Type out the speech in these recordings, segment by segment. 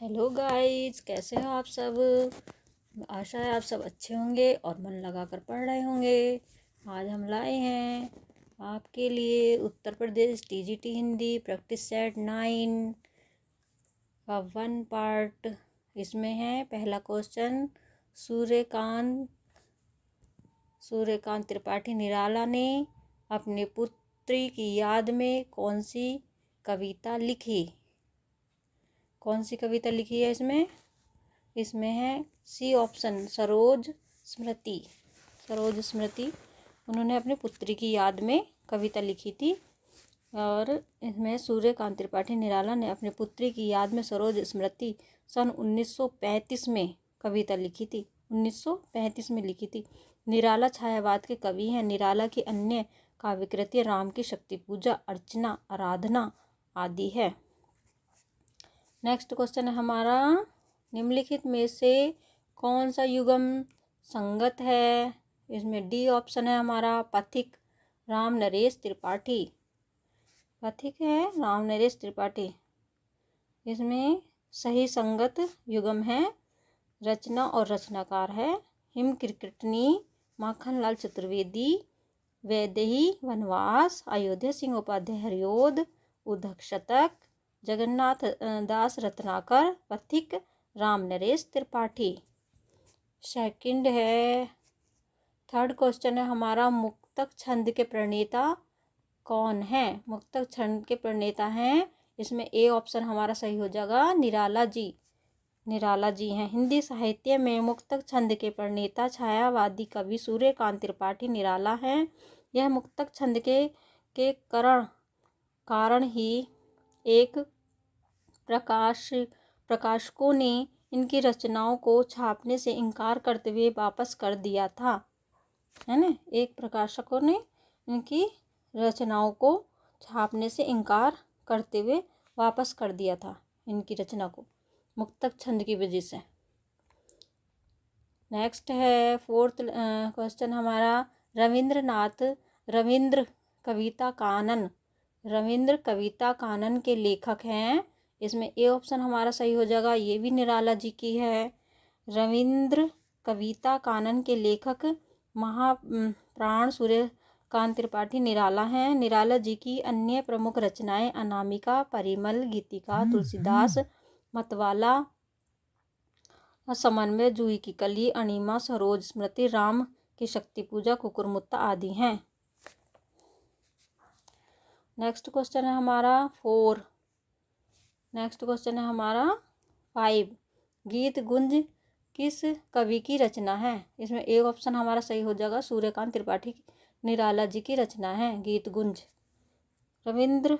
Hello guys, कैसे हो आप सब। आशा है आप सब अच्छे होंगे और मन लगाकर पढ़ रहे होंगे। आज हम लाए हैं आपके लिए Uttar Pradesh TGT Hindi practice set 9 का 1 पार्ट। इसमें है पहला क्वेश्चन, सूर्यकांत त्रिपाठी निराला ने अपने पुत्री की याद में कौन सी कविता लिखी। कौन सी कविता लिखी है इसमें है सी ऑप्शन, सरोज स्मृति। उन्होंने अपनी पुत्री की याद में कविता लिखी थी। और इसमें सूर्यकांत त्रिपाठी निराला ने अपनी पुत्री की याद में सरोज स्मृति सन 1935 में कविता लिखी थी। 1935 में लिखी थी। निराला छायावाद के कवि हैं। निराला की अन्य काव्य कृतियाँ राम की शक्ति पूजा, अर्चना, आराधना आदि है। नेक्स्ट क्वेश्चन है हमारा, निम्नलिखित में से कौन सा युगम संगत है। इसमें डी ऑप्शन है हमारा, पथिक राम नरेश त्रिपाठी। पथिक है राम नरेश त्रिपाठी। इसमें सही संगत युगम है। रचना और रचनाकार है हिम किरकिटनी, माखनलाल चतुर्वेदी, वैदेही वनवास, अयोध्या सिंह उपाध्याय हरिओद, उद्धक शतक, जगन्नाथ दास रत्नाकर, पथिक राम नरेश त्रिपाठी। सेकंड है, थर्ड क्वेश्चन है हमारा, मुक्तक छंद के प्रणेता कौन है। मुक्तक छंद के प्रणेता हैं, इसमें ए ऑप्शन हमारा सही हो जाएगा, निराला जी हैं। हिंदी साहित्य में मुक्तक छंद के प्रणेता छायावादी कवि सूर्यकांत त्रिपाठी निराला हैं। यह मुक्तक छंद के कारण ही एक प्रकाशकों ने इनकी रचनाओं को छापने से इनकार करते हुए वापस कर दिया था, है ना। एक प्रकाशकों ने इनकी रचनाओं को छापने से इनकार करते हुए वापस कर दिया था इनकी रचना को, मुक्तक छंद की वजह से। नेक्स्ट है फोर्थ क्वेश्चन हमारा, रविंद्र कविता कानन के लेखक हैं। इसमें ए ऑप्शन हमारा सही हो जाएगा, ये भी निराला जी की है। रविंद्र कविता कानन के लेखक महाप्राण सूर्यकांत त्रिपाठी निराला हैं। निराला जी की अन्य प्रमुख रचनाएं अनामिका, परिमल, गीतिका, तुलसीदास, मतवाला, समन्वय, जूही की कली, अणिमा, सरोज स्मृति, राम की शक्ति पूजा, कुकुरमुत्ता आदि हैं। नेक्स्ट क्वेश्चन है हमारा 5, गीत गुंज किस कवि की रचना है। इसमें एक ऑप्शन हमारा सही हो जाएगा, सूर्यकांत त्रिपाठी निराला जी की रचना है गीत गुंज। रविंद्र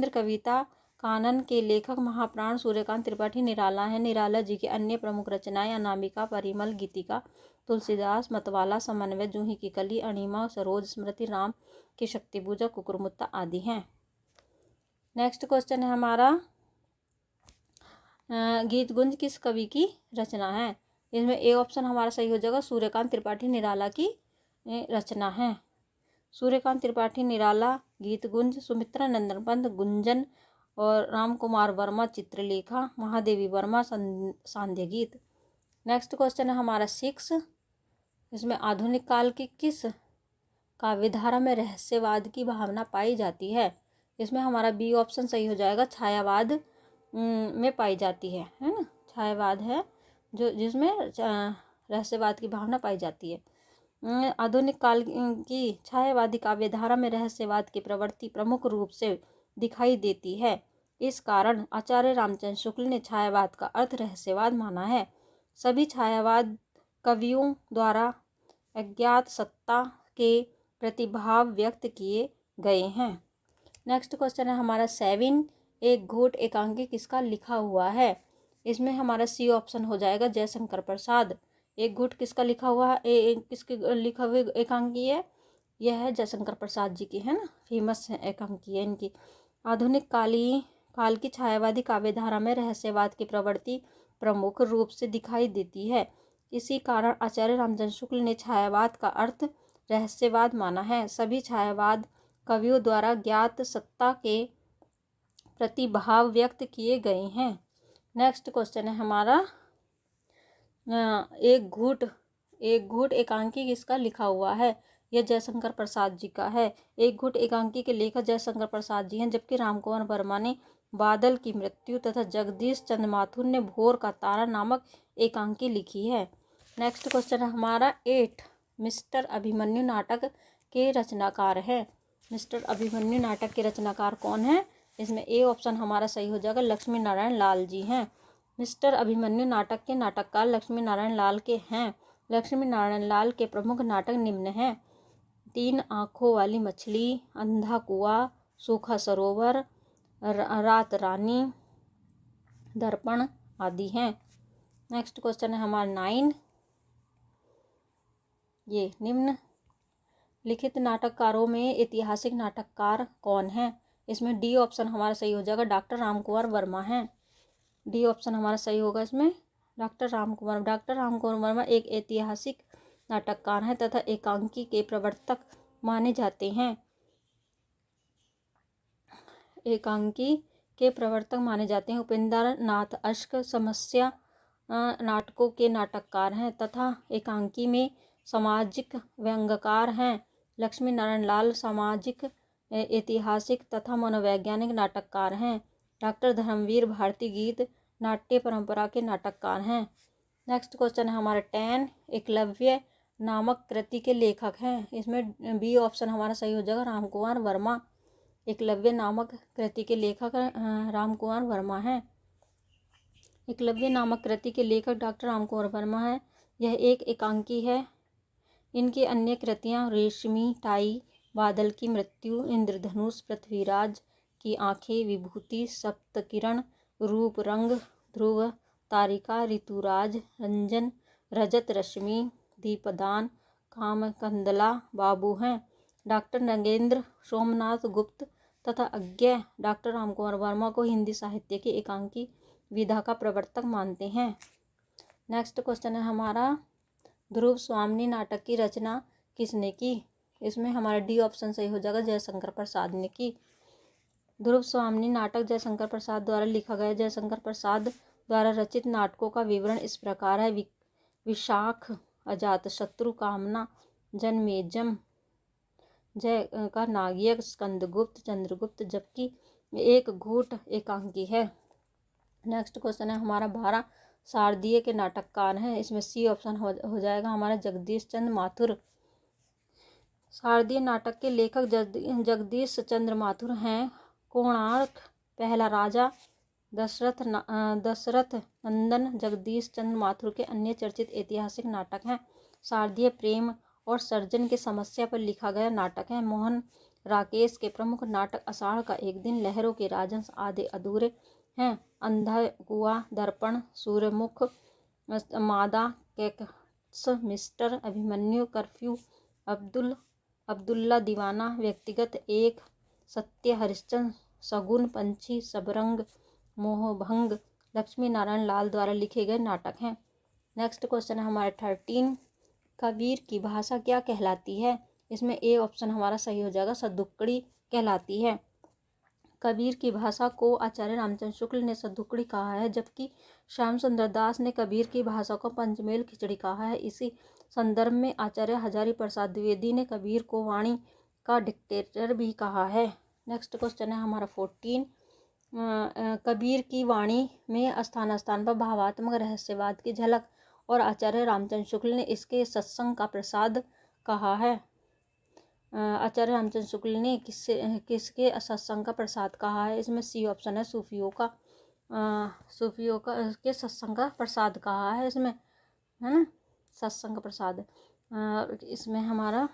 कविता कानन के लेखक महाप्राण सूर्यकांत त्रिपाठी निराला हैं। निराला जी की अन्य प्रमुख रचनाएं अनामिका, परिमल, गीतिका, तुलसीदास, मतवाला, समन्वय, जूही की कली, अणिमा, सरोज स्मृति, राम की शक्ति पूजा, कुकुरमुत्ता आदि हैं। नेक्स्ट क्वेश्चन है हमारा, गीत गुंज किस कवि की रचना है। इसमें ए ऑप्शन हमारा सही हो जाएगा, सूर्यकांत त्रिपाठी निराला की रचना है। सूर्यकांत त्रिपाठी निराला गीत गुंज, सुमित्रा नंदन पंत गुंजन और राम कुमार वर्मा चित्रलेखा, महादेवी वर्मा सांध्य गीत। नेक्स्ट क्वेश्चन है हमारा 6, इसमें आधुनिक काल की किस काव्यधारा में रहस्यवाद की भावना पाई जाती है। इसमें हमारा बी ऑप्शन सही हो जाएगा, छायावाद में पाई जाती है ना। छायावाद है जो जिसमें रहस्यवाद की भावना पाई जाती है। आधुनिक काल की छायावादी काव्यधारा में रहस्यवाद की प्रवृत्ति प्रमुख रूप से दिखाई देती है। इस कारण आचार्य रामचंद्र शुक्ल ने छायावाद का अर्थ रहस्यवाद माना है। सभी छायावाद कवियों द्वारा अज्ञात सत्ता के प्रतिभाव व्यक्त किए गए हैं। नेक्स्ट क्वेश्चन है हमारा 7, एक घोट एकांकी किसका लिखा हुआ है। इसमें हमारा सी ऑप्शन हो जाएगा, जयशंकर प्रसाद। एक घोट किसका लिखा हुआ है, किसके लिखा हुआ एकांकी है, यह है जयशंकर प्रसाद जी की, है ना। फेमस है एकांकी है इनकी। आधुनिक काल की छायावादी काव्यधारा में रहस्यवाद की प्रवृत्ति प्रमुख रूप से दिखाई देती है। इसी कारण आचार्य रामचंद्र शुक्ल ने छायावाद का अर्थ रहस्यवाद माना है। सभी छायावाद कवियों द्वारा ज्ञात सत्ता के प्रतिभाव व्यक्त किए गए हैं। नेक्स्ट क्वेश्चन है हमारा एक घूट एकांकी किसका लिखा हुआ है। यह जयशंकर प्रसाद जी का है। एक घूट एकांकी के लेखक जयशंकर प्रसाद जी हैं, जबकि रामकुमार वर्मा ने बादल की मृत्यु तथा जगदीश चंद्र माथुर ने भोर का तारा नामक एकांकी लिखी है। नेक्स्ट क्वेश्चन है हमारा 8 मिस्टर अभिमन्यु नाटक के रचनाकार है। मिस्टर अभिमन्यु नाटक के रचनाकार कौन है। इसमें ए ऑप्शन हमारा सही हो जाएगा, लक्ष्मी नारायण लाल जी हैं। मिस्टर अभिमन्यु नाटक के नाटककार लक्ष्मी नारायण लाल के हैं। लक्ष्मी नारायण लाल के प्रमुख नाटक निम्न हैं: 3 आँखों वाली मछली, अंधा कुआं, सूखा सरोवर, रात रानी, दर्पण आदि हैं। नेक्स्ट क्वेश्चन है हमारा 9 ये निम्न लिखित नाटककारों में ऐतिहासिक नाटककार कौन है। इसमें डी ऑप्शन हमारा सही हो जाएगा, डॉक्टर रामकुमार वर्मा हैं। डी ऑप्शन हमारा सही होगा इसमें डॉक्टर रामकुमार वर्मा एक ऐतिहासिक नाटककार हैं तथा एकांकी के प्रवर्तक माने जाते हैं। उपेंद्र नाथ अश्क समस्या नाटकों के नाटककार हैं तथा एकांकी में सामाजिक व्यंग्यकार हैं। लक्ष्मी नारायण लाल सामाजिक, ऐतिहासिक तथा मनोवैज्ञानिक नाटककार हैं। डॉक्टर धर्मवीर भारती गीत नाट्य परंपरा के नाटककार हैं। नेक्स्ट क्वेश्चन है हमारा 10 एकलव्य नामक कृति के लेखक हैं। इसमें बी ऑप्शन हमारा सही हो जाएगा, रामकुमार वर्मा। एकलव्य नामक कृति के लेखक रामकुमार वर्मा हैं। एकलव्य नामक कृति के लेखक डॉक्टर रामकुमार वर्मा हैं। यह एक एकांकी है। इनकी अन्य कृतियाँ रेशमी टाई, बादल की मृत्यु, इंद्रधनुष, पृथ्वीराज की आंखें, विभूति, सप्तकिरण, रूप रंग, ध्रुव तारिका, ऋतुराज, रंजन, रजत रश्मि, दीपदान, कामकंदला बाबू हैं। डॉक्टर नगेंद्र सोमनाथ गुप्त तथा अज्ञ डॉक्टर रामकुमार वर्मा को हिंदी साहित्य की एकांकी विधा का प्रवर्तक मानते हैं। नेक्स्ट क्वेश्चन है हमारा ध्रुव स्वामिनी नाटक की रचना किसने की। इसमें हमारा डी ऑप्शन सही हो जाएगा, जयशंकर प्रसाद ने की। ध्रुव स्वामिनी नाटक जयशंकर प्रसाद द्वारा लिखा गया। जयशंकर प्रसाद द्वारा रचित नाटकों का विवरण इस प्रकार है: विशाख, अजातशत्रु, कामना, जन्मेजय, जय का नागियक, स्कंदगुप्त, चंद्रगुप्त, जबकि एक घूट एकांकी है। नेक्स्ट क्वेश्चन है हमारा 12 शारदीय के नाटककार हैं। इसमें सी ऑप्शन हो जाएगा हमारा, जगदीश चंद्र माथुर। शारदीय नाटक के लेखक जगदीश चंद्र माथुर हैं। कोणार्क, पहला राजा, दशरथ नंदन जगदीश चंद्र माथुर के अन्य चर्चित ऐतिहासिक नाटक हैं। शारदीय प्रेम और सर्जन की समस्या पर लिखा गया नाटक है। मोहन राकेश के प्रमुख नाटक आषाढ़ का एक दिन, लहरों के राजहंस आधे अधूरे हैं। अंधा कुआं, दर्पण, सूर्यमुख, मादा, cactus, mister Abhimanyu, curfew, Abdullah दीवाना, व्यक्तिगत, एक, सत्य हरिश्चंद्र, शगुन, पंछी, सबरंग, मोहभंग लक्ष्मी नारायण लाल द्वारा लिखे गए नाटक हैं। नेक्स्ट क्वेश्चन है हमारे 13 कबीर की भाषा क्या कहलाती है। इसमें ए ऑप्शन हमारा सही हो जाएगा, सदुक्कड़ी कहलाती है। कबीर की भाषा को आचार्य रामचंद्र शुक्ल ने सदुक्कड़ी कहा है, जबकि श्याम सुंदर दास ने कबीर की भाषा को पंचमेल खिचड़ी कहा है। इसी संदर्भ में आचार्य हजारी प्रसाद द्विवेदी ने कबीर को वाणी का डिक्टेटर भी कहा है। नेक्स्ट क्वेश्चन है हमारा 14 कबीर की वाणी में स्थान स्थान पर भावात्मक रहस्यवाद की झलक और आचार्य रामचंद्र शुक्ल ने इसके सत्संग का प्रसाद कहा है। आचार्य रामचंद्र शुक्ल ने किसके सत्संग का प्रसाद कहा है। इसमें सी ऑप्शन है, सूफियों का के सत्संग का प्रसाद कहा है। इसमें है ना सत्संग का प्रसाद। इसमें हमारा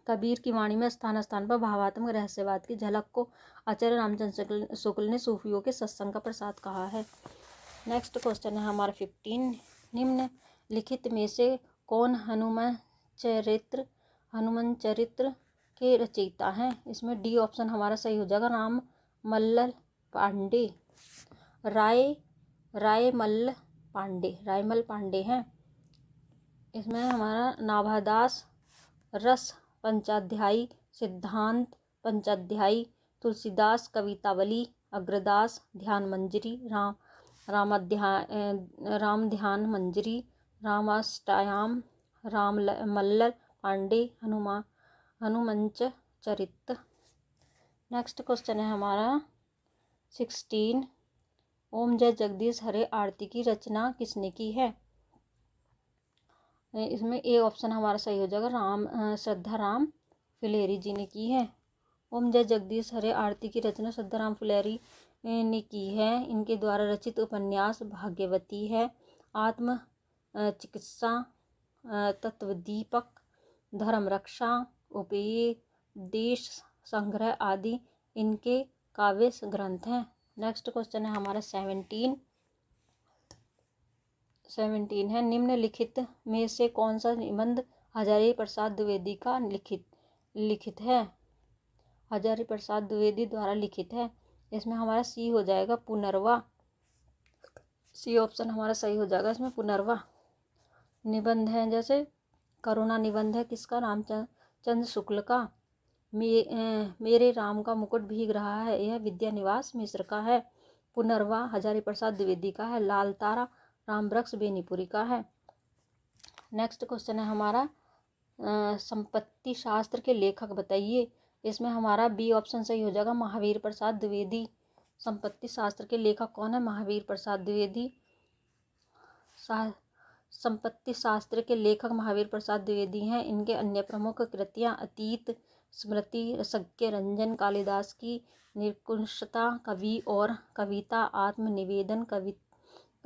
कबीर की वाणी में स्थान स्थान पर भावात्मक रहस्यवाद की झलक को आचार्य रामचंद्र शुक्ल ने सूफियों के सत्संग का प्रसाद कहा है। नेक्स्ट क्वेश्चन है हमारा 15 निम्न लिखित में से कौन हनुमान चरित्र के रचयिता हैं। इसमें डी ऑप्शन हमारा सही हो जाएगा, रायमल पांडे हैं। इसमें हमारा नाभादास रस पंचाध्यायी, सिद्धांत पंचाध्यायी, तुलसीदास कवितावली, अग्रदास ध्यान मंजरी, राम ध्यान मंजरी, रामाष्टयाम, मल्ल पांडे, हनुमंच चरित। नेक्स्ट क्वेश्चन है हमारा 16। ओम जय जगदीश हरे आरती की रचना किसने की है? इसमें ए ऑप्शन हमारा सही हो जाएगा, श्रद्धा राम फुलेरी जी ने की है। ओम जय जगदीश हरे आरती की रचना श्रद्धा राम फुलेरी ने की है। इनके द्वारा रचित उपन्यास भाग्यवती है, आत्म चिकित्सा, तत्वदीपक, धर्म रक्षा, उपदेश संग्रह आदि इनके काव्य ग्रंथ हैं। नेक्स्ट क्वेश्चन है हमारा 17 है, निम्नलिखित में से कौन सा निबंध हजारी प्रसाद द्विवेदी का लिखित है? हजारी प्रसाद द्विवेदी द्वारा लिखित है। इसमें हमारा सी हो जाएगा, पुनर्वा। सी ऑप्शन हमारा सही हो जाएगा। इसमें पुनर्वा निबंध है, जैसे करुणा निबंध है किसका? रामचंद्र शुक्ल का। मेरे राम का मुकुट भीग रहा है, यह विद्यानिवास मिश्र का है। पुनर्वा हजारी प्रसाद द्विवेदी का है। लाल तारा रामवृक्ष बेनीपुरी का है। नेक्स्ट क्वेश्चन है हमारा संपत्ति शास्त्र के लेखक बताइए। इसमें हमारा बी ऑप्शन सही हो जाएगा, महावीर प्रसाद द्विवेदी। संपत्ति शास्त्र के लेखक कौन है? महावीर प्रसाद द्विवेदी। संपत्ति शास्त्र के लेखक महावीर प्रसाद द्विवेदी हैं। इनके अन्य प्रमुख कृतियाँ अतीत स्मृति, रसज्ञ रंजन, कालिदास की निकृष्टता, कवि और कविता, आत्मनिवेदन,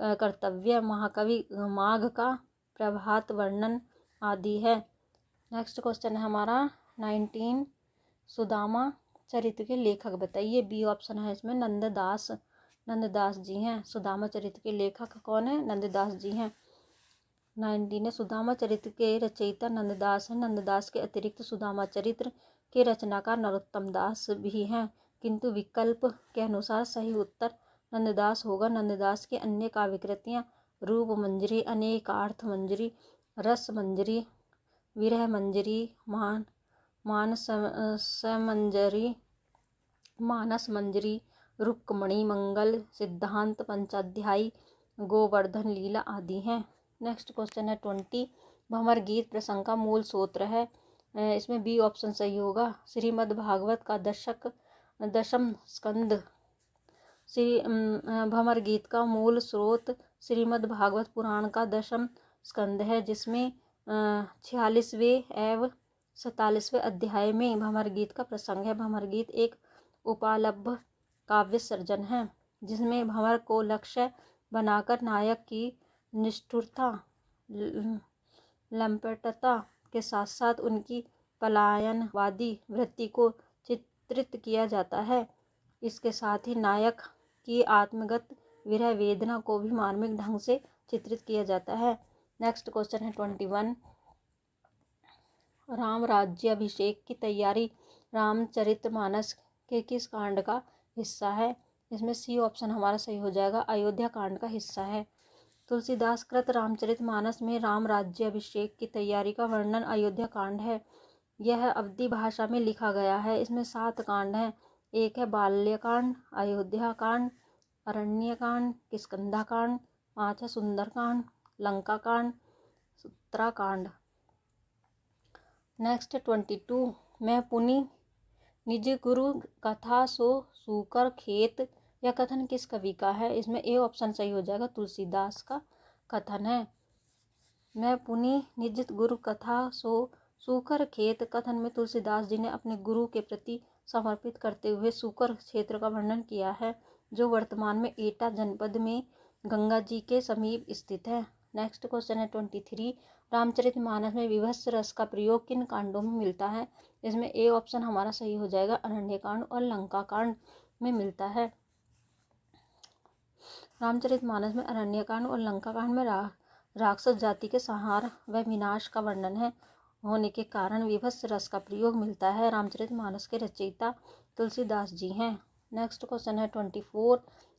कर्तव्य, महाकवि माघ का प्रभात वर्णन आदि है। नेक्स्ट क्वेश्चन है हमारा 19। सुदामा चरित्र के लेखक बताइए। बी ऑप्शन है इसमें, नंददास जी हैं। सुदामा चरित्र के लेखक कौन है? नंददास जी हैं। 19 है, सुदामा चरित्र के रचयिता नंददास हैं। नंददास के अतिरिक्त सुदामा चरित्र के रचनाकार नरोत्तम दास भी हैं, किंतु विकल्प के अनुसार सही उत्तर नंददास होगा। नंददास की अन्य काव्यकृतियाँ रूप मंजरी, अनेकार्थ मंजरी, रस मंजरी, विरह मंजरी, मानस मंजरी, रुक्मणी मंगल, सिद्धांत पंचाध्यायी, गोवर्धन लीला आदि हैं। नेक्स्ट क्वेश्चन है 20। भंवर गीत प्रसंग का मूल सूत्र है। इसमें बी ऑप्शन सही होगा। श्रीमद् भागवत का दशम स्कंद। भंवर गीत का मूल स्रोत श्रीमद् भागवत पुराण का दशम स्कंद है, जिसमें 46वें एवं 47वें अध्याय में भंवर गीत का प्रसंग है। भंवर गीत एक उपालब्ध काव्य सर्जन है, जिसमें भंवर को लक्ष्य बनाकर नायक की निष्ठुरता, लंपटता के साथ साथ उनकी पलायनवादी वृत्ति को चित्रित किया जाता है। इसके साथ ही नायक की आत्मगत विरह वेदना को भी मार्मिक ढंग से चित्रित किया जाता है। नेक्स्ट क्वेश्चन है 21। राम राज्याभिषेक की तैयारी रामचरितमानस के किस कांड का हिस्सा है? इसमें सी ऑप्शन हमारा सही हो जाएगा, अयोध्या कांड का हिस्सा है। तुलसीदास कृत रामचरितमानस में राम राज्याभिषेक की तैयारी का वर्णन अयोध्या कांड है। यह अवधी भाषा में लिखा गया है। इसमें 7 कांड हैं। एक है बाल्यकांड, अयोध्या कांड, अरण्य कांड, किष्किंधा कांड, 5 है सुंदर कांड, लंका कांड, उत्तराकांड। नेक्स्ट 22। मैं पुनि निज गुरु कथा सो सूकर खेत, यह कथन किस कवि का है? इसमें ए ऑप्शन सही हो जाएगा, तुलसीदास का कथन है। मैं पुनि निज गुरु कथा सो सूकर खेत कथन में तुलसीदास जी ने अपने गुरु के प्रति समर्पित करते हुए सूकर क्षेत्र का वर्णन किया है, जो वर्तमान में एटा जनपद में गंगा जी के समीप स्थित है। नेक्स्ट क्वेश्चन है 23। रामचरितमानस में विभत्स रस का प्रयोग किन कांडों में मिलता है? इसमें ए ऑप्शन हमारा सही हो जाएगा, अरण्य कांड और लंका कांड में मिलता है। रामचरितमानस में अरण्य कांड और लंका कांड में राक्षस जाति के संहार व विनाश का वर्णन है होने के कारण विभत्स रस का प्रयोग मिलता है। रामचरितमानस के रचयिता तुलसीदास जी हैं। नेक्स्ट क्वेश्चन है 24।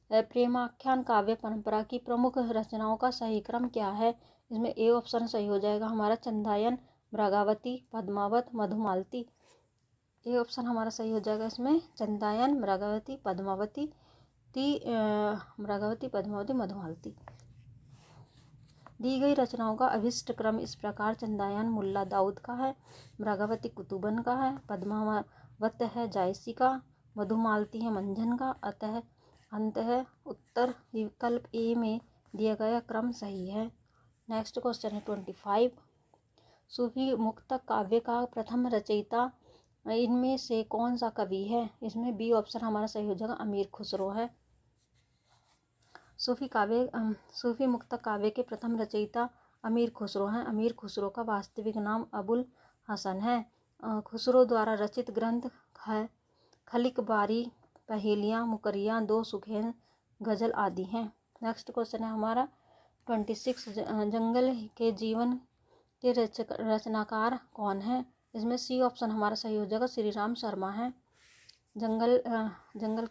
प्रेमाख्यान काव्य परंपरा की प्रमुख रचनाओं का सही क्रम क्या है? इसमें ए ऑप्शन सही हो जाएगा हमारा, चंदायन, मृगावती, पद्मावत, मधुमालती। ए ऑप्शन हमारा सही हो जाएगा इसमें, चंदायन, मृगावती, पद्मावती मृगावती, पद्मावती, मधुमालती। दी गई रचनाओं का अभिष्ट क्रम इस प्रकार चंदायन मुल्ला दाऊद का है, मृगावती कुतुबन का है, पद्मावत है जायसी का, मधुमालती है मंझन का। अंतः उत्तर विकल्प ए में दिया गया क्रम सही है। नेक्स्ट क्वेश्चन है 25। सूफी मुक्तक काव्य का प्रथम रचयिता इनमें से कौन सा कवि है? इसमें बी ऑप्शन हमारा सही हो जाएगा, अमीर खुसरो है। सूफी मुक्तक काव्य के प्रथम रचयिता अमीर खुसरो हैं। अमीर खुसरो का वास्तविक नाम अबुल हसन है। खुसरो द्वारा रचित ग्रंथ है खलिक बारी, पहेलियाँ, मुकरियाँ, दो सुखेन, गजल आदि हैं। नेक्स्ट क्वेश्चन है हमारा 26। जंगल के जीवन के रचनाकार कौन है? इसमें सी ऑप्शन हमारा सही हो जाएगा, श्री राम शर्मा है। जंगल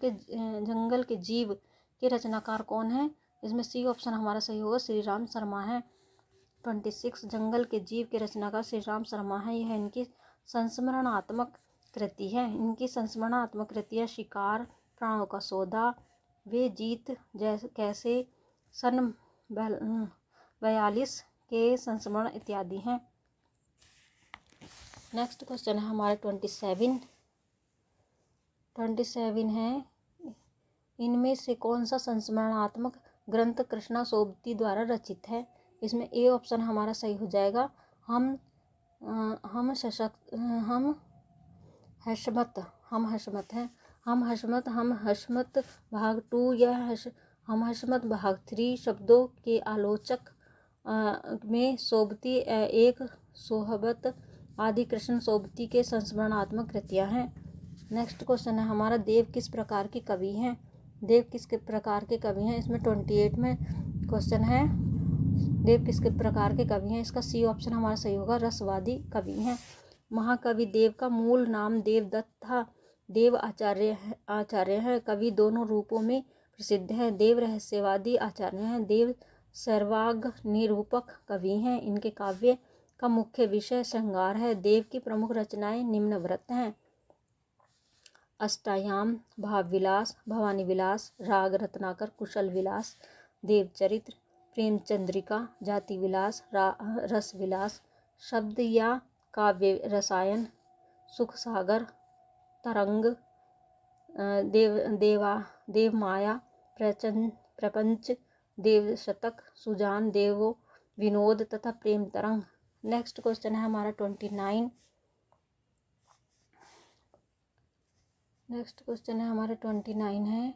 के जीव के रचनाकार कौन है? इसमें सी ऑप्शन हमारा सही होगा, श्री राम शर्मा है। 26। जंगल के जीव के रचनाकार श्री राम शर्मा है। यह इनकी संस्मरणात्मक कृति है। इनकी संस्मरणात्मक कृतियाँ शिकार, प्राणों का सौदा, वे जीत कैसे, सन 42 के संस्मरण इत्यादि हैं। नेक्स्ट क्वेश्चन है हमारा 27 है, इनमें से कौन सा संस्मरणात्मक ग्रंथ कृष्णा सोबती द्वारा रचित है? इसमें ए ऑप्शन हमारा सही हो जाएगा, हम हशमत है। हम हशमत भाग 2 या हम हशमत भाग 3 शब्दों के आलोचक में सोबती एक सोहबत आदि कृष्ण सोबती के संस्मरणात्मक कृतियाँ हैं। नेक्स्ट क्वेश्चन है हमारा, देव किस प्रकार के कवि हैं? देव किस प्रकार के कवि हैं? इसमें 28 में क्वेश्चन है, देव किस प्रकार के कवि हैं? इसका सी ऑप्शन हमारा सही होगा, रसवादी कवि हैं। महाकवि देव का मूल नाम देवदत्त था। देव आचार्य हैं। कवि दोनों रूपों में प्रसिद्ध हैं। देव रहस्यवादी आचार्य हैं। देव सर्वांग निरूपक कवि हैं। इनके काव्य का मुख्य विषय श्रृंगार है। देव की प्रमुख रचनाएं निम्नवृत्त हैं: अष्टायाम, भाव विलास, भवानी विलास, राग रत्नाकर, कुशल विलास, देवचरित्र, प्रेमचंद्रिका, जाति विलास, रस विलास, शब्द या काव्य रसायन, सुख सागर, तरंग, देवमाया, प्रपंच, देवशतक, सुजान, देवो विनोद तथा प्रेम तरंग। नेक्स्ट क्वेश्चन है हमारा 29। नेक्स्ट क्वेश्चन है हमारा 29 है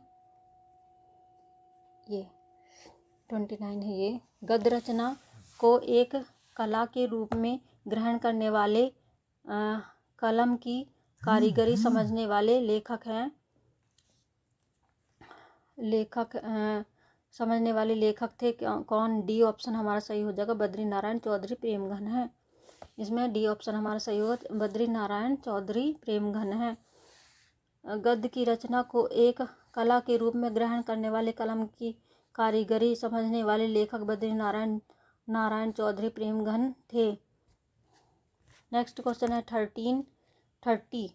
ये गद्य रचना को एक कला के रूप में ग्रहण करने वाले कलम की कारीगरी समझने वाले लेखक थे कौन? डी ऑप्शन हमारा सही हो जाएगा, बद्री नारायण चौधरी प्रेमघन है। इसमें डी ऑप्शन हमारा सही होगा, बद्री नारायण चौधरी प्रेमघन है। गद्य की रचना को एक कला के रूप में ग्रहण करने वाले कलम की कारीगरी समझने वाले लेखक बद्री नारायण चौधरी प्रेमघन थे। नेक्स्ट क्वेश्चन है 30।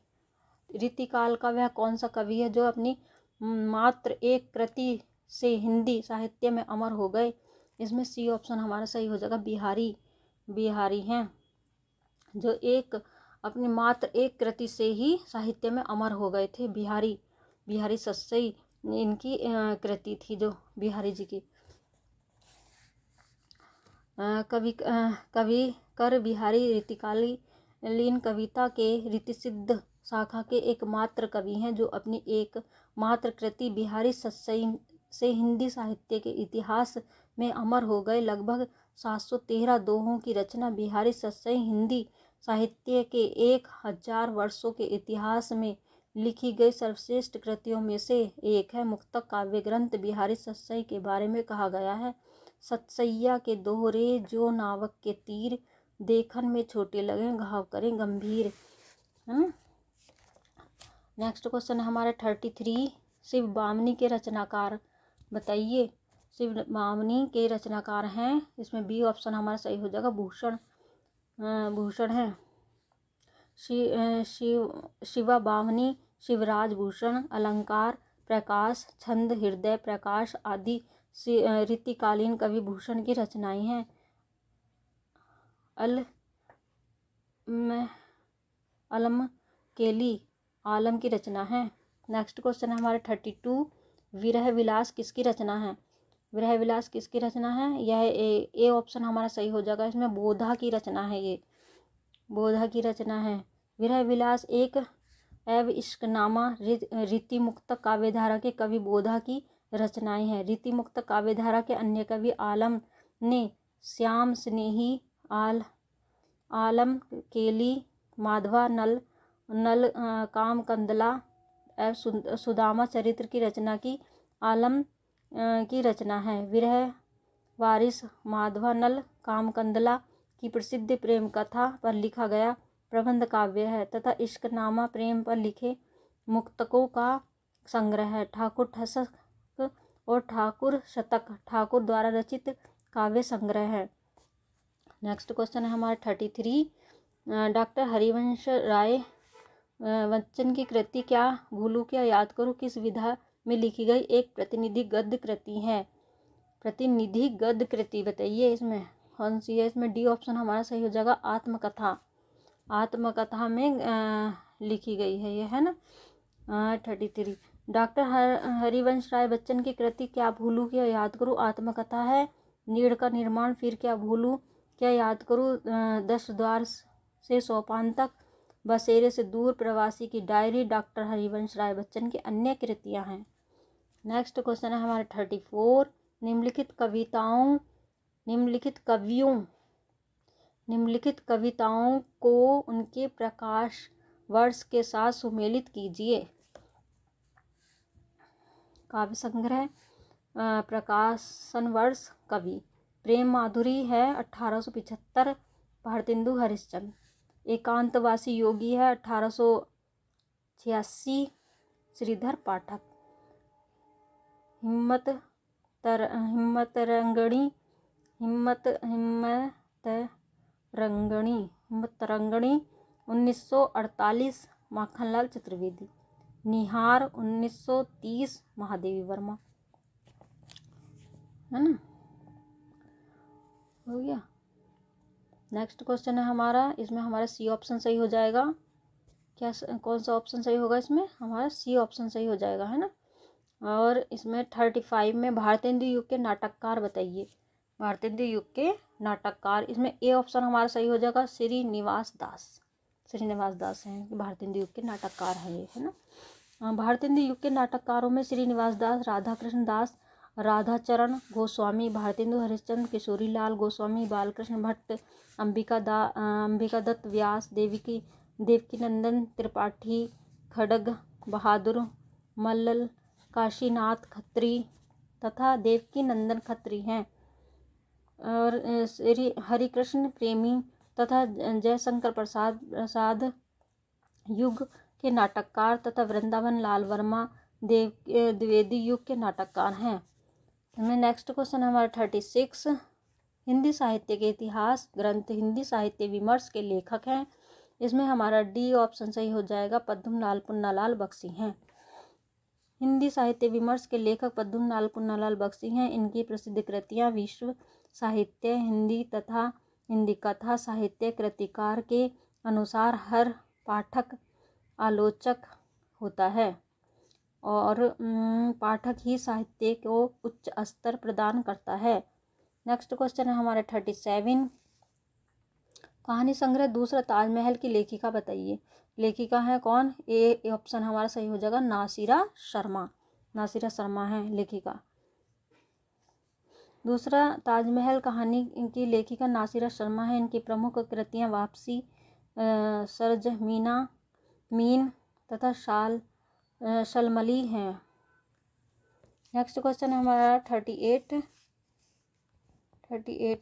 रीतिकाल का वह कौन सा कवि है जो अपनी मात्र एक कृति से हिंदी साहित्य में अमर हो गए? इसमें सी ऑप्शन हमारा सही हो जाएगा, बिहारी हैं, जो अपनी मात्र एक कृति से ही साहित्य में अमर हो गए थे। बिहारी सस्सई इनकी कृति थी, जो बिहारी जी की। कवि कर बिहारी रीतिकालीन कविता के रीतिसिद्ध शाखा के एकमात्र कवि हैं जो अपनी एक मात्र कृति बिहारी सस्सई से हिंदी साहित्य के इतिहास में अमर हो गए। लगभग 713 दोहों की रचना बिहारी सस्सई हिंदी साहित्य के 1000 वर्षों के इतिहास में लिखी गई सर्वश्रेष्ठ कृतियों में से एक है। मुक्तक काव्य ग्रंथ बिहारी सस्सई के बारे में कहा गया है, सतसैया के दोहरे जो नावक के तीर, देखन में छोटे लगे घाव करें गंभीर। नेक्स्ट क्वेश्चन है हमारा 33। शिव बामनी के रचनाकार बताइए। शिव बामनी के रचनाकार हैं, इसमें बी ऑप्शन हमारा सही हो जाएगा, भूषण है। शिवा बामनी शिवराज भूषण, अलंकार, प्रकाश, छंद, हृदय, प्रकाश आदि रीतिकालीन कवि भूषण की रचनाएं हैं। अलम केली आलम की रचना है। नेक्स्ट क्वेश्चन है हमारे 32, विरह विलास किसकी रचना है? विरह विलास किसकी रचना है? यह ए ऑप्शन हमारा सही हो जाएगा। इसमें बोधा की रचना है, ये बोधा की रचना है। विरह विलास एक एव इश्कनामा रीतिमुक्त काव्यधारा के कवि बोधा की रचनाएं हैं। रीतिमुक्त काव्यधारा के अन्य कवि आलम ने श्याम स्नेही, आलम केली, माधवा, नल काम कंदला एवं सुदामा चरित्र की रचना की आलम की रचना है। विरह वारिस माधवा नल काम कंदला की प्रसिद्ध प्रेम कथा पर लिखा गया प्रबंध काव्य है तथा इश्कनामा प्रेम पर लिखे मुक्तकों का संग्रह है। ठाकुर ठसक और ठाकुर शतक ठाकुर द्वारा रचित काव्य संग्रह है। नेक्स्ट क्वेश्चन है हमारा 33, डॉक्टर हरिवंश राय बच्चन की कृति क्या भूलूं क्या याद करूं किस विधा में लिखी गई एक प्रतिनिधि गद्य कृति है? प्रतिनिधि गद्य कृति बताइए इसमें कौन सी है? इसमें डी ऑप्शन हमारा सही हो जाएगा, आत्मकथा। आत्मकथा में लिखी गई है ये, है ना। 33, डॉक्टर हरिवंश राय बच्चन की कृति क्या भूलूं क्या याद करूं आत्मकथा है। नीड़ का निर्माण, फिर क्या भूलूं क्या याद करूं 10 द्वार से सोपान तक, बसेरे से दूर, प्रवासी की डायरी, डॉक्टर हरिवंश राय बच्चन की अन्य कृतियां हैं। नेक्स्ट क्वेश्चन है हमारा 34, निम्नलिखित कविताओं को उनके प्रकाश वर्ष के साथ सुमेलित कीजिए। काव्य संग्रह, प्रकाशन वर्ष, कवि। प्रेम माधुरी है 1875, भारतेंदु हरिश्चंद्र। एकांतवासी योगी है 1886, श्रीधर पाठक। हिम्मतरंगणी 1948, माखनलाल चतुर्वेदी। निहार 1930, महादेवी वर्मा, है ना। हो गया। नेक्स्ट क्वेश्चन है हमारा, इसमें हमारा सी ऑप्शन सही हो जाएगा। क्या कौन सा ऑप्शन सही होगा? इसमें हमारा सी ऑप्शन सही हो जाएगा, है ना। और इसमें 35 में भारतेंदु युग के नाटककार बताइए। भारतेंदु युग के नाटककार, इसमें ए ऑप्शन हमारा सही हो जाएगा, श्रीनिवास दास हैं भारतेंदु युग के नाटककार हैं ये, है ना। भारतेंदु युग के नाटककारों में श्रीनिवास दास, राधाकृष्ण दास, राधाचरण गोस्वामी, भारतेंदु हरिश्चंद्र, किशोरीलाल गोस्वामी, बालकृष्ण भट्ट, अंबिका दत्त व्यास, देवकीनंदन त्रिपाठी, खड़ग बहादुर, मल्ल काशीनाथ खत्री तथा देवकीनंदन खत्री हैं। और श्री हरिकृष्ण प्रेमी तथा जयशंकर प्रसाद युग के नाटककार तथा वृंदावन लाल वर्मा द्विवेदी युग के नाटककार हैं। नेक्स्ट क्वेश्चन हमारा 36, हिंदी साहित्य के इतिहास ग्रंथ हिंदी साहित्य विमर्श के लेखक हैं। इसमें हमारा डी ऑप्शन सही हो जाएगा, पद्मनाल पुन्नालाल बख्शी हैं। हिंदी साहित्य विमर्श के लेखक पद्मनाल पुन्नालाल बख्शी हैं। इनकी प्रसिद्ध कृतियाँ विश्व साहित्य, हिंदी तथा हिंदी कथा साहित्य। कृतिकार के अनुसार हर पाठक आलोचक होता है और पाठक ही साहित्य को उच्च स्तर प्रदान करता है। नेक्स्ट क्वेश्चन है हमारा 37, कहानी संग्रह दूसरा ताजमहल की लेखिका बताइए। लेखिका है कौन? ए ऑप्शन हमारा सही हो जाएगा, नासिरा शर्मा है लेखिका। दूसरा ताजमहल कहानी की लेखिका नासिरा शर्मा है। इनकी प्रमुख कृतियाँ वापसी, सरजमीन तथा शलमली हैं। नेक्स्ट क्वेश्चन हमारा 38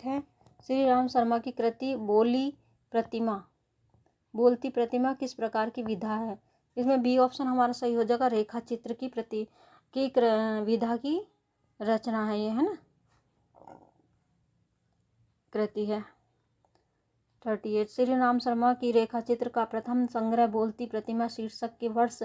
है, श्री राम शर्मा की कृति बोलती प्रतिमा किस प्रकार की विधा है? इसमें बी ऑप्शन हमारा सही हो जाएगा, रेखा चित्र की विधा की रचना है ये, है ना, कृति है। 38, श्री राम शर्मा की रेखा चित्र का प्रथम संग्रह बोलती प्रतिमा शीर्षक के वर्ष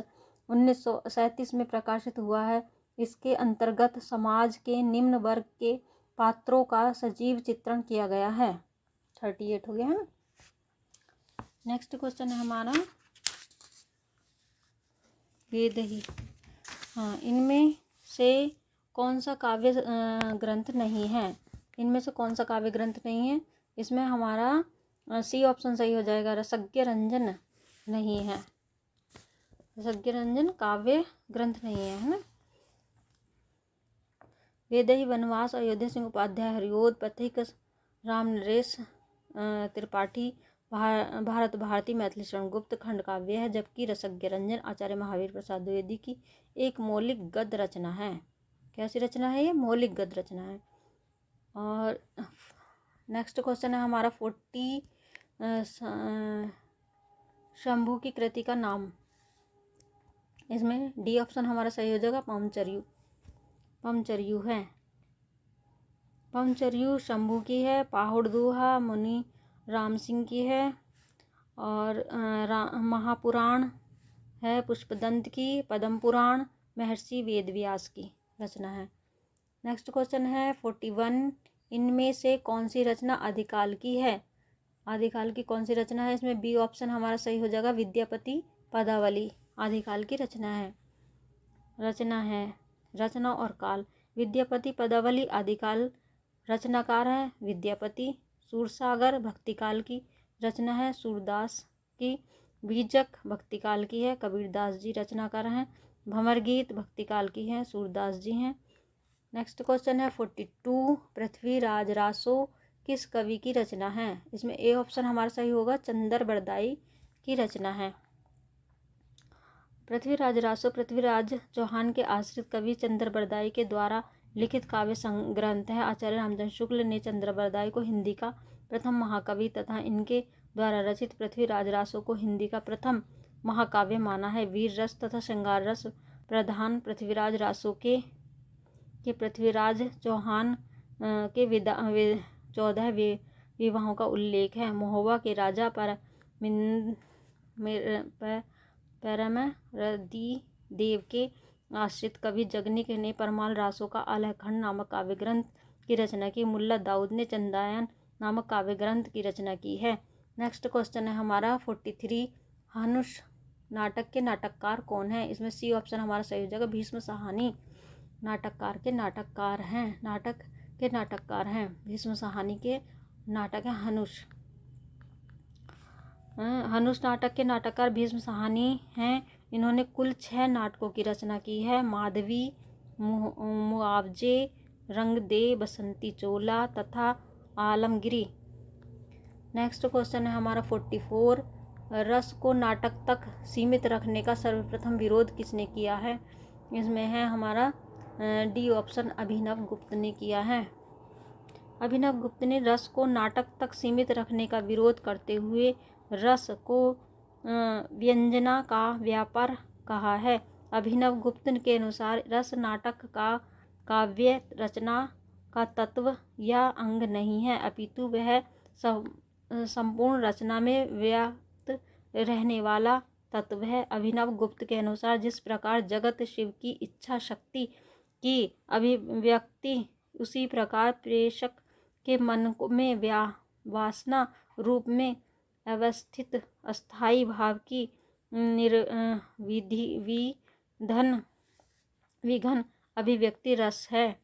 1937 में प्रकाशित हुआ है। इसके अंतर्गत समाज के निम्न वर्ग के पात्रों का सजीव चित्रण किया गया है। 38 हो गया है ना। नेक्स्ट क्वेश्चन है हमारा वेदही। हाँ, इनमें से कौन सा काव्य ग्रंथ नहीं है? इनमें से कौन सा काव्य ग्रंथ नहीं है? इसमें हमारा सी ऑप्शन सही हो जाएगा, रसज्ञ रंजन नहीं है। रसज्ञ रंजन काव्य ग्रंथ नहीं है, है ना। वेदही, वनवास, अयोध्या सिंह उपाध्याय, हरिओद, पथिक राम नरेश त्रिपाठी, भारत भारती मैथिली शरण गुप्त खंड काव्य है, जबकि रसज्ञ रंजन आचार्य महावीर प्रसाद द्विवेदी की एक मौलिक गद्य रचना है। कैसी रचना है ये? मौलिक गद्य रचना है। और नेक्स्ट क्वेश्चन है हमारा 40 शंभू की कृति का नाम। इसमें डी ऑप्शन हमारा सही हो जाएगा, पमचर्यू। पमचर्यू है। पमचर्यू शंभू की है। पाहुड़ दोहा मुनि राम सिंह की है। और महापुराण है पुष्पदंत की। पद्म पुराण महर्षि वेदव्यास की रचना है। नेक्स्ट क्वेश्चन है 41 इनमें से कौन सी रचना आदिकाल की है? आदिकाल की कौन सी रचना है? इसमें बी ऑप्शन हमारा सही हो जाएगा, विद्यापति पदावली आदिकाल की रचना है। रचना और काल। विद्यापति पदावली आदिकाल रचनाकार है विद्यापति। सूरसागर भक्तिकाल की रचना है सूरदास की। बीजक भक्तिकाल की है, कबीरदास जी रचनाकार हैं। भंवर गीत भक्तिकाल की है, सूरदास जी हैं। नेक्स्ट क्वेश्चन है 42 पृथ्वीराज रासो किस कवि की रचना है? इसमें ए ऑप्शन हमारा सही होगा, चंदर बरदाई की रचना है। पृथ्वीराज रासो पृथ्वीराज चौहान के आश्रित कवि चंदर बरदाई के द्वारा लिखित काव्य ग्रंथ है। आचार्य रामचंद्र शुक्ल ने चंदर बरदाई को हिंदी का प्रथम महाकवि तथा इनके द्वारा रचित पृथ्वीराज रासो को हिंदी का प्रथम महाकाव्य माना है। वीर रस तथा श्रृंगार रस प्रधान पृथ्वीराज रासो के पृथ्वीराज चौहान के 14 विवाहों का उल्लेख है। महोबा के राजा परमरदी देव के आश्रित कवि जगनिक ने परमाल रासो का आलहखंड नामक काव्य ग्रंथ की रचना की। मुल्ला दाऊद ने चंदायन नामक काव्य ग्रंथ की रचना की है। नेक्स्ट क्वेश्चन है हमारा 43 हनुष नाटक के नाटककार कौन है? इसमें सी ऑप्शन हमारा सही हो जाएगा, भीष्म साहनी नाटक के नाटककार हैं। भीष्म साहनी के नाटक है हनुष। हनुष नाटक के नाटककार भीष्म साहनी हैं। इन्होंने कुल 6 नाटकों की रचना की है। माधवी, मुआवजे, रंग दे, बसंती चोला तथा आलमगिरी। नेक्स्ट क्वेश्चन है हमारा 44 रस को नाटक तक सीमित रखने का सर्वप्रथम विरोध किसने किया है? इसमें है हमारा डी ऑप्शन, अभिनव गुप्त ने किया है। अभिनव गुप्त ने रस को नाटक तक सीमित रखने का विरोध करते हुए रस को व्यंजना का व्यापार कहा है। अभिनव गुप्त के अनुसार रस नाटक का काव्य रचना का तत्व या अंग नहीं है, अपितु वह संपूर्ण रचना में व्याप्त रहने वाला तत्व है। अभिनव गुप्त के अनुसार जिस प्रकार जगत शिव की इच्छा शक्ति की अभिव्यक्ति, उसी प्रकार प्रेषक के मन में वासना रूप में अवस्थित अस्थायी भाव की विघन अभिव्यक्ति रस है।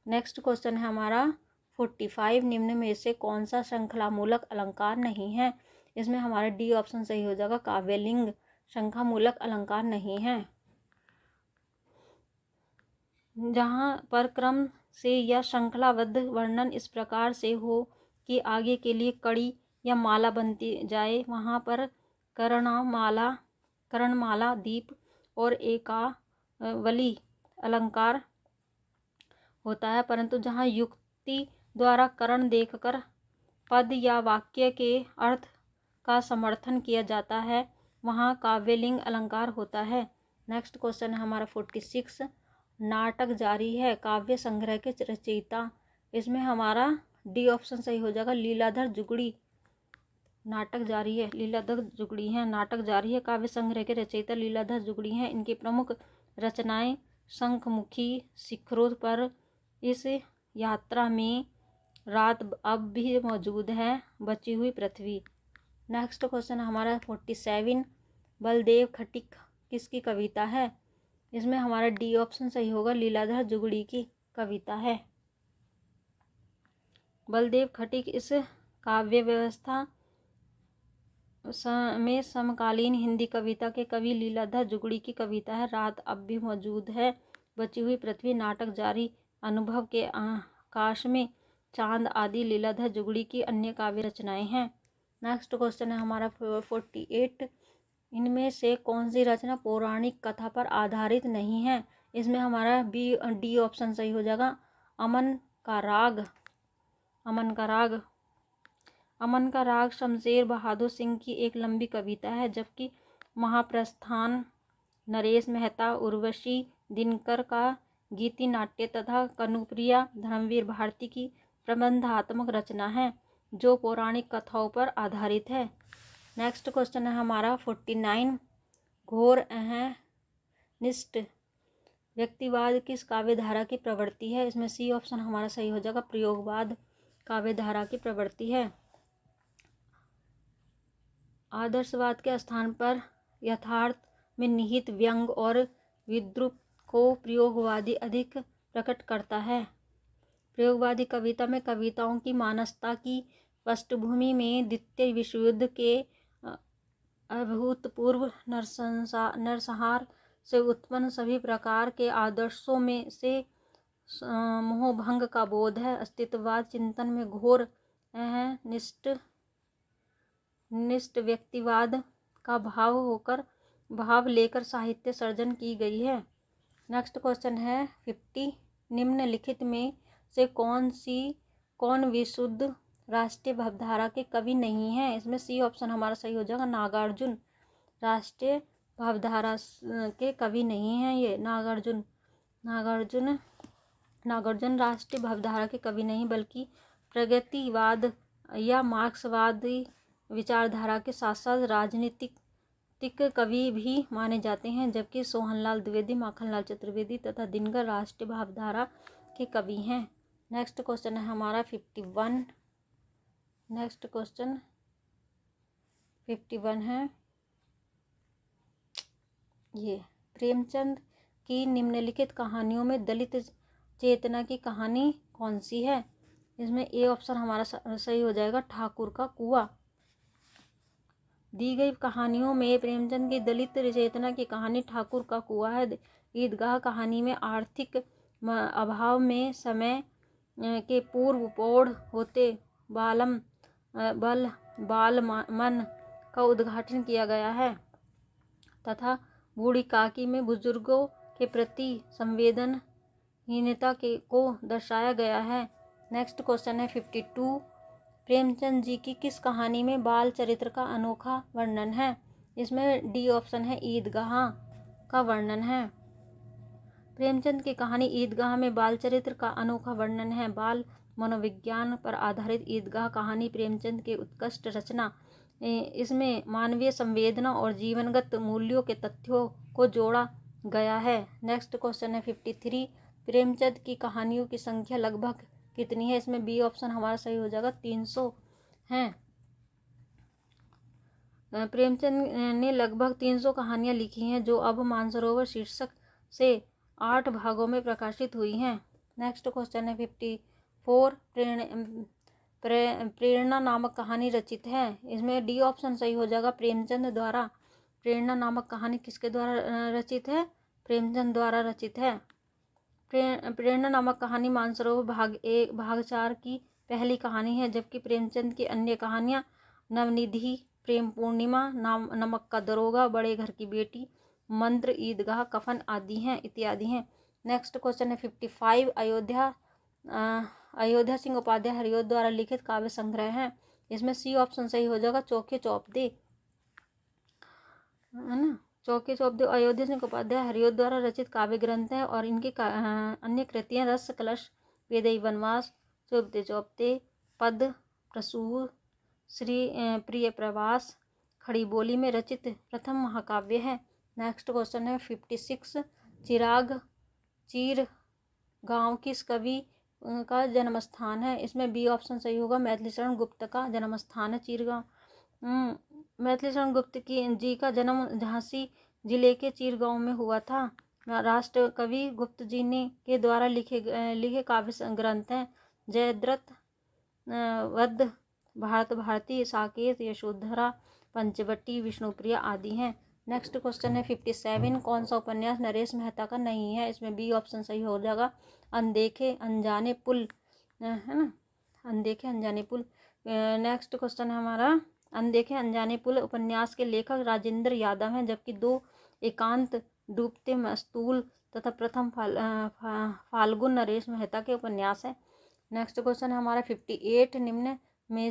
नेक्स्ट क्वेश्चन है हमारा 45 निम्न में से कौन सा श्रृंखलामूलक अलंकार नहीं है? इसमें हमारा डी ऑप्शन सही हो जाएगा, काव्यलिंग श्रृंखलामूलक अलंकार नहीं है। जहाँ पर क्रम से या श्रृंखलाबद्ध वर्णन इस प्रकार से हो कि आगे के लिए कड़ी या माला बनती जाए, वहाँ पर कर्णमाला, दीप और एकावली अलंकार होता है। परंतु जहाँ युक्ति द्वारा कर्ण देखकर पद या वाक्य के अर्थ का समर्थन किया जाता है, वहाँ काव्यलिंग अलंकार होता है। नेक्स्ट क्वेश्चन है हमारा 46 नाटक जारी है काव्य संग्रह के रचयिता। इसमें हमारा डी ऑप्शन सही हो जाएगा, लीलाधर जुगड़ी नाटक जारी है। लीलाधर जुगड़ी हैं, नाटक जारी है काव्य संग्रह के रचयिता लीलाधर जुगड़ी हैं। इनकी प्रमुख रचनाएं शंखमुखी, शिखरों पर, इस यात्रा में, रात अब भी मौजूद है, बची हुई पृथ्वी। नेक्स्ट क्वेश्चन हमारा 47, बलदेव खटिक किसकी कविता है? इसमें हमारा डी ऑप्शन सही होगा, लीलाधर जुगड़ी की कविता है। बलदेव खटिक इस काव्य व्यवस्था में समकालीन हिंदी कविता के कवि लीलाधर जुगड़ी की कविता है। रात अब भी मौजूद है, बची हुई पृथ्वी, नाटक जारी, अनुभव के आकाश में, चांद आदि लीलाधर जुगड़ी की अन्य काव्य रचनाएं हैं। नेक्स्ट क्वेश्चन है हमारा 48, इनमें से कौन सी रचना पौराणिक कथा पर आधारित नहीं है? इसमें हमारा डी ऑप्शन सही हो जाएगा, अमन का राग। अमन का राग शमशेर बहादुर सिंह की एक लंबी कविता है, जबकि महाप्रस्थान नरेश मेहता, उर्वशी दिनकर का गीति नाट्य तथा कनुप्रिया धर्मवीर भारती की प्रबंधात्मक रचना है, जो पौराणिक कथाओं पर आधारित है। नेक्स्ट क्वेश्चन है हमारा 49, घोर अहनिष्ट व्यक्तिवाद किस काव्य धारा की प्रवृत्ति है? इसमें सी ऑप्शन हमारा सही हो जाएगा, प्रयोगवाद काव्य धारा की प्रवृत्ति है। आदर्शवाद के स्थान पर यथार्थ में निहित व्यंग और विद्रूप को प्रयोगवादी अधिक प्रकट करता है। प्रयोगवादी कविता में कविताओं की मानसता की पृष्ठभूमि में द्वितीय विश्व युद्ध के अभूतपूर्व नरसंहार से उत्पन्न सभी प्रकार के आदर्शों में से मोहभंग का बोध है। अस्तित्ववाद चिंतन में घोर निष्ठ व्यक्तिवाद का भाव लेकर साहित्य सर्जन की गई है। नेक्स्ट क्वेश्चन है 50, निम्नलिखित में से कौन विशुद्ध राष्ट्रीय भावधारा के कवि नहीं है? इसमें सी ऑप्शन हमारा सही हो जाएगा, नागार्जुन राष्ट्रीय भावधारा के कवि नहीं है। ये नागार्जुन राष्ट्रीय भावधारा के कवि नहीं, बल्कि प्रगतिवाद या मार्क्सवादी विचारधारा के साथ साथ राजनीतिक कवि भी माने जाते हैं, जबकि सोहनलाल द्विवेदी, माखनलाल चतुर्वेदी तथा दिनकर राष्ट्रीय भावधारा के कवि हैं। नेक्स्ट क्वेश्चन है हमारा 51। नेक्स्ट क्वेश्चन 51 है ये, प्रेमचंद की निम्नलिखित कहानियों में दलित चेतना की कहानी कौन सी है? इसमें ए ऑप्शन हमारा सही हो जाएगा, ठाकुर का कुआं। दी गई कहानियों में प्रेमचंद की दलित चेतना की कहानी ठाकुर का कुआं है। ईदगाह कहानी में आर्थिक अभाव में समय के पूर्व प्रौढ़ होते बालमन का उद्घाटन किया गया है तथा बूढ़ी काकी में बुजुर्गों के प्रति संवेदनहीनता को दर्शाया गया है। नेक्स्ट क्वेश्चन है 52, प्रेमचंद जी की किस कहानी में बाल चरित्र का अनोखा वर्णन है? इसमें डी ऑप्शन है, ईदगाह का वर्णन है। प्रेमचंद की कहानी ईदगाह में बाल चरित्र का अनोखा वर्णन है। बाल मनोविज्ञान पर आधारित ईदगाह कहानी प्रेमचंद की उत्कृष्ट रचना। इसमें मानवीय संवेदना और जीवनगत मूल्यों के तथ्यों को जोड़ा गया है। नेक्स्ट क्वेश्चन है 53, प्रेमचंद की कहानियों की संख्या लगभग कितनी है? इसमें बी ऑप्शन हमारा सही हो जाएगा, 300 हैं। प्रेमचंद ने लगभग 300 कहानियां लिखी हैं, जो अब मानसरोवर शीर्षक से 8 भागों में प्रकाशित हुई हैं। नेक्स्ट क्वेश्चन है 54, प्रेरणा नामक कहानी रचित है। इसमें डी ऑप्शन सही हो जाएगा, प्रेमचंद द्वारा। प्रेरणा नामक कहानी किसके द्वारा रचित है? प्रेमचंद द्वारा रचित है। प्रेरणा नामक कहानी मानसरोवर भाग 4 की पहली कहानी है, जबकि प्रेमचंद की अन्य कहानियां नवनिधि, प्रेम पूर्णिमा, नमक का दरोगा, बड़े घर की बेटी, मंत्र, ईदगाह, कफन आदि हैं इत्यादि हैं। नेक्स्ट क्वेश्चन है 55, अयोध्या सिंह उपाध्याय हरिओं द्वारा लिखित काव्य संग्रह है। इसमें सी ऑप्शन सही हो जाएगा, चौके चौपदे, है ना। चौके चौपदे अयोध्या सिंह उपाध्याय हरिओं द्वारा रचित काव्य ग्रंथ है और इनकी अन्य कृतियां रस कलश, वेदई वनवास, चौपदे चौपदे, पद प्रसूर, श्री प्रिय प्रवास खड़ी बोली में रचित प्रथम महाकाव्य है। नेक्स्ट क्वेश्चन है 56, चीर गांव किस कवि का जन्म स्थान है? इसमें बी ऑप्शन सही होगा, मैथिली शरण गुप्त का जन्म स्थान है चीरगांव। मैथिली शरण गुप्त जी का जन्म झांसी जिले के चीरगांव में हुआ था। राष्ट्र कवि गुप्त जी ने के द्वारा लिखे काव्य ग्रंथ हैं जयद्रथ, वध, भारत भारती, साकेत, यशोधरा, पंचवटी, विष्णुप्रिया आदि हैं। नेक्स्ट क्वेश्चन है 57, कौन सा उपन्यास नरेश मेहता का नहीं है? इसमें बी ऑप्शन सही हो जाएगा, अनदेखे अनजाने पुल, है ना, अनदेखे अनजाने पुल। नेक्स्ट क्वेश्चन है हमारा, अनदेखे अनजाने पुल उपन्यास के लेखक राजेंद्र यादव हैं, जबकि दो एकांत, डूबते मस्तूल तथा प्रथम फाल्गुन नरेश मेहता के उपन्यास है। नेक्स्ट क्वेश्चन है हमारा 58, निम्न में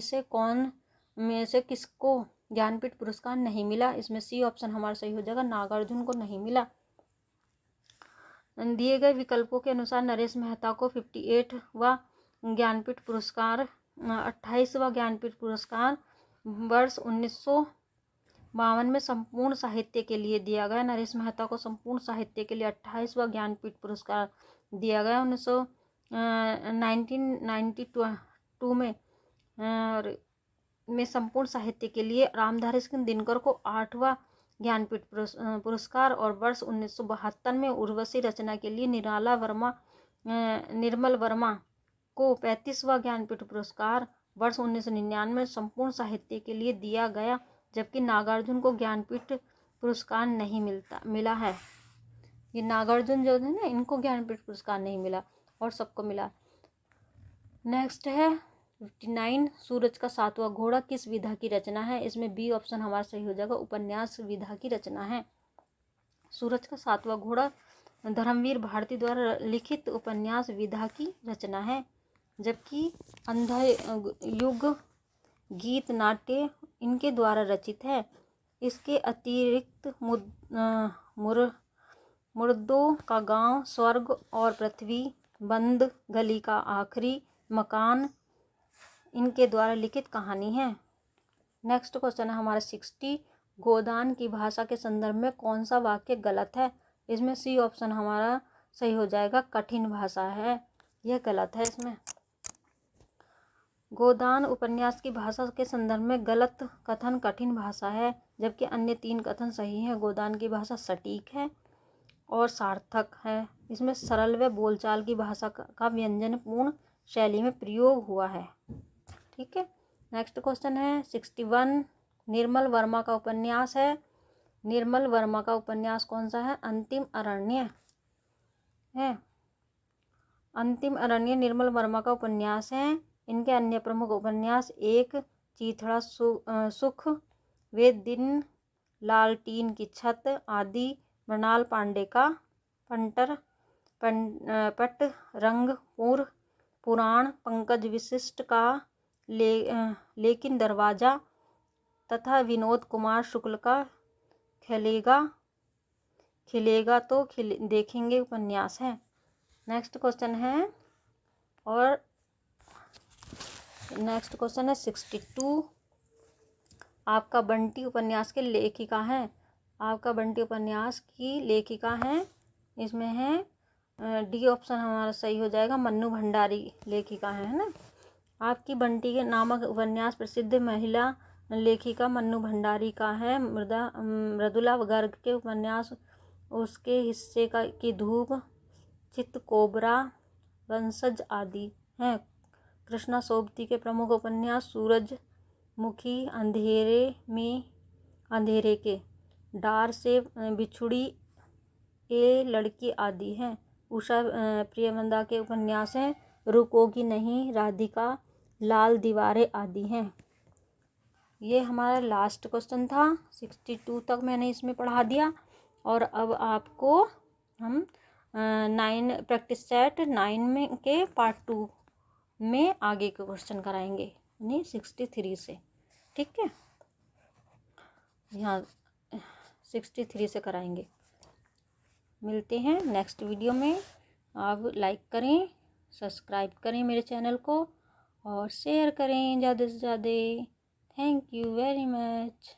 से किसको ज्ञानपीठ पुरस्कार नहीं मिला? इसमें सी ऑप्शन हमारा सही हो जाएगा, नागार्जुन को नहीं मिला। दिए गए विकल्पों के अनुसार नरेश मेहता को 58वां ज्ञानपीठ पुरस्कार, 28वां ज्ञानपीठ पुरस्कार वर्ष 1952 में संपूर्ण साहित्य के लिए दिया गया। नरेश मेहता को संपूर्ण साहित्य के लिए 28वां ज्ञानपीठ पुरस्कार दिया गया। 1992 में संपूर्ण साहित्य के लिए रामधारी सिंह दिनकर को 8वां ज्ञानपीठ पुरस्कार और वर्ष 1972 में उर्वशी रचना के लिए निर्मल वर्मा को 35वां ज्ञानपीठ पुरस्कार वर्ष 1999 में संपूर्ण साहित्य के लिए दिया गया, जबकि नागार्जुन को ज्ञानपीठ पुरस्कार नहीं मिला है। ये नागार्जुन जो है ना, इनको ज्ञानपीठ पुरस्कार नहीं मिला और सबको मिला। नेक्स्ट है 59, सूरज का सातवां घोड़ा किस विधा की रचना है? इसमें बी ऑप्शन हमारा सही हो जाएगा, उपन्यास विधा की रचना है। सूरज का सातवां घोड़ा धर्मवीर भारती द्वारा लिखित उपन्यास विधा की रचना है, जबकि अंधा युग, गीत, नाट्य इनके द्वारा रचित है। इसके अतिरिक्त मुर्दों का गांव, स्वर्ग और पृथ्वी, बंद गली का आखिरी मकान इनके द्वारा लिखित कहानी है। नेक्स्ट क्वेश्चन है हमारा 60, गोदान की भाषा के संदर्भ में कौन सा वाक्य गलत है? इसमें सी ऑप्शन हमारा सही हो जाएगा, कठिन भाषा है, यह गलत है। इसमें गोदान उपन्यास की भाषा के संदर्भ में गलत कथन कठिन भाषा है, जबकि अन्य 3 कथन सही हैं। गोदान की भाषा सटीक है और सार्थक है। इसमें सरल व बोलचाल की भाषा का व्यंजन पूर्ण शैली में प्रयोग हुआ है। ठीक है। नेक्स्ट क्वेश्चन है 61, निर्मल वर्मा का उपन्यास है। निर्मल वर्मा का उपन्यास कौन सा है? अंतिम अरण्य है। अंतिम अरण्य निर्मल वर्मा का उपन्यास है। इनके अन्य प्रमुख उपन्यास 1 चीथड़ा सुख, वे दिन, लालटीन की छत आदि, मृणाल पांडे का पंटर, पट रंगपुर पुराण, पंकज विशिष्ट का लेकिन दरवाजा तथा विनोद कुमार शुक्ल का खिलेगा तो देखेंगे उपन्यास है। नेक्स्ट क्वेश्चन है 62, आपका बंटी उपन्यास के लेखिका हैं। आपका बंटी उपन्यास की लेखिका हैं, इसमें है डी ऑप्शन हमारा सही हो जाएगा, मन्नू भंडारी लेखिका है ना। आपकी बंटी के नामक उपन्यास प्रसिद्ध महिला लेखिका मन्नू भंडारी का है। मृदुला गर्ग के उपन्यास उसके हिस्से की धूप, चितकोबरा, वंशज आदि हैं। कृष्णा सोबती के प्रमुख उपन्यास सूरजमुखी, अंधेरे के, डार से बिछुड़ी, ए लड़की आदि हैं। उषा प्रियमंदा के उपन्यास हैं रुकोगी नहीं, राधिका, लाल दीवारें आदि हैं। ये हमारा लास्ट क्वेश्चन था। 62 तक मैंने इसमें पढ़ा दिया और अब आपको हम 9 प्रैक्टिस सेट 9 में के पार्ट 2 में आगे के क्वेश्चन कराएंगे, यानी 63 से। ठीक है, यहाँ 63 से कराएंगे। मिलते हैं नेक्स्ट वीडियो में। आप लाइक करें, सब्सक्राइब करें मेरे चैनल को और शेयर करें ज़्यादा से ज़्यादा। Thank you very much.